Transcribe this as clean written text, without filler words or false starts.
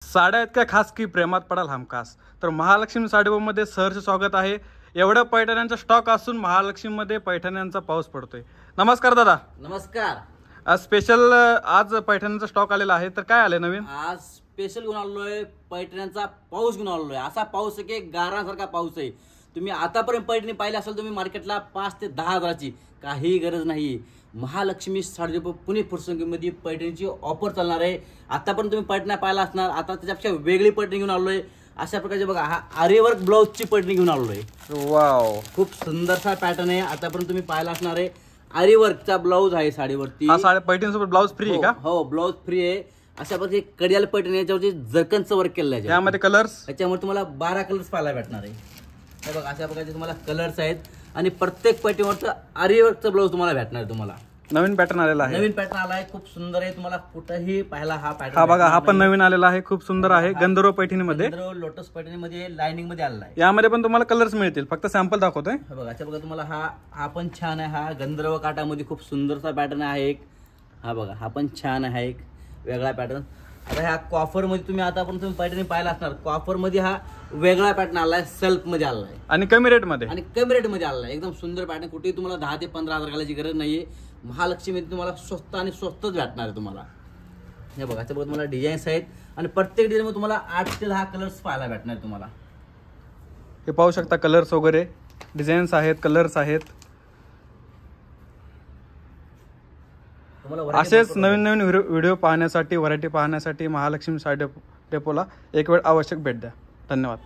साड्या इतक्या खास की प्रेमात पडाल हमखास. तर महालक्ष्मी साडीमध्ये सहर्ष स्वागत आहे. एवढ्या पैठण्यांचा स्टॉक असून महालक्ष्मीमध्ये पैठण्यांचा पाऊस पडतोय. नमस्कार दादा. नमस्कार. आज स्पेशल आज पैठण्यांचा स्टॉक आलेला आहे. तर काय आले नवीन? आज स्पेशल घेऊन आलोय, पैठण्यांचा पाऊस घेऊन आलोय. असा पाऊस आहे की गारासारखा पाऊस आहे. तुम्ही आतापर्यंत पैठणी पाहिली असेल तुम्ही मार्केटला 5 ते 10 हजाराची, काही गरज नाही. महालक्ष्मी साडी पुणे फुरसंगीमध्ये पैठणीची ऑफर चालणार आहे. आतापर्यंत तुम्ही पैठण्या पाहिला असणार, आता त्याच्यापेक्षा वेगळी पैठणी घेऊन आलोय. अशा प्रकारचे बघा, हा आरीवर्क ब्लाऊजची पैठणी घेऊन आलोय. वाव, खूप सुंदरसा पॅटर्न आहे. आतापर्यंत तुम्ही पाहिला असणार आहे. आरीवर्कचा ब्लाऊज आहे साडीवरती. हा साडी पैठणीसोबत ब्लाऊज फ्री आहे का? हो, ब्लाऊज फ्री आहे. अशा प्रकारचे कडियाल पैठणी याच्यावरती जरकनचं वर्क केलं आहे. यामध्ये कलर्स, याच्यामुळे तुम्हाला 12 कलर्स पाहायला भेटणार आहे. हे बघा, अशा प्रकारचे तुम्हाला कलर्स आहेत आणि प्रत्येक पैठणीवरचं आरीवर्कचं ब्लाऊज तुम्हाला भेटणार आहे. तुम्हाला नवीन पॅटर्न आलेला आहे. नवीन पॅटर्न आला आहे, खूप सुंदर आहे. तुम्हाला कुठेही पाहायला हा पॅटर्न. हा बघा, हा पण नवीन आलेला आहे, खूप सुंदर आहे. गंधर्व पैठणीमध्ये, लोटस पैठणीमध्ये लाइनिंग मध्ये आलेला आहे. यामध्ये पण तुम्हाला कलर्स मिळतील. फक्त सॅम्पल दाखवतोय. हे बघा, अशा बघा तुम्हाला हा पण छान आहे. हा गंधर्व काठामध्ये खूप सुंदरसा पॅटर्न आहे एक. हा बघा, हा पण छान आहे एक वेगळा पॅटर्न. आता ह्या कॉफर मध्ये तुम्ही आता पण तुम्ही पैठणी पाहिला असणार. कॉफर मध्ये हा वेगळा पॅटर्न आलाय, सेल्फ मध्ये आलाय आणि कमी रेट मध्ये मध्ये आलाय. एकदम सुंदर पॅटर्न. कुठेही तुम्हाला 10 ते 15 हजार घालायची गरज नाहीये. महालक्ष्मीमध्ये तुम्हाला स्वस्त आणि स्वस्तच भेटणार आहे तुम्हाला. हे बघा, त्याच्याबरोबर तुम्हाला डिझाईन्स आहेत आणि प्रत्येक डिझाईन मध्ये तुम्हाला 8 ते 10 कलर्स पाहायला भेटणार आहे तुम्हाला. हे पाहू शकता, कलर्स वगैरे, डिझाईन्स आहेत, कलर्स आहेत. असेच नवीन नवीन व्हिडिओ पाहण्यासाठी, व्हरायटी पाहण्यासाठी महालक्ष्मी साडी डेपोला एक वेळ आवश्यक भेट द्या. धन्यवाद.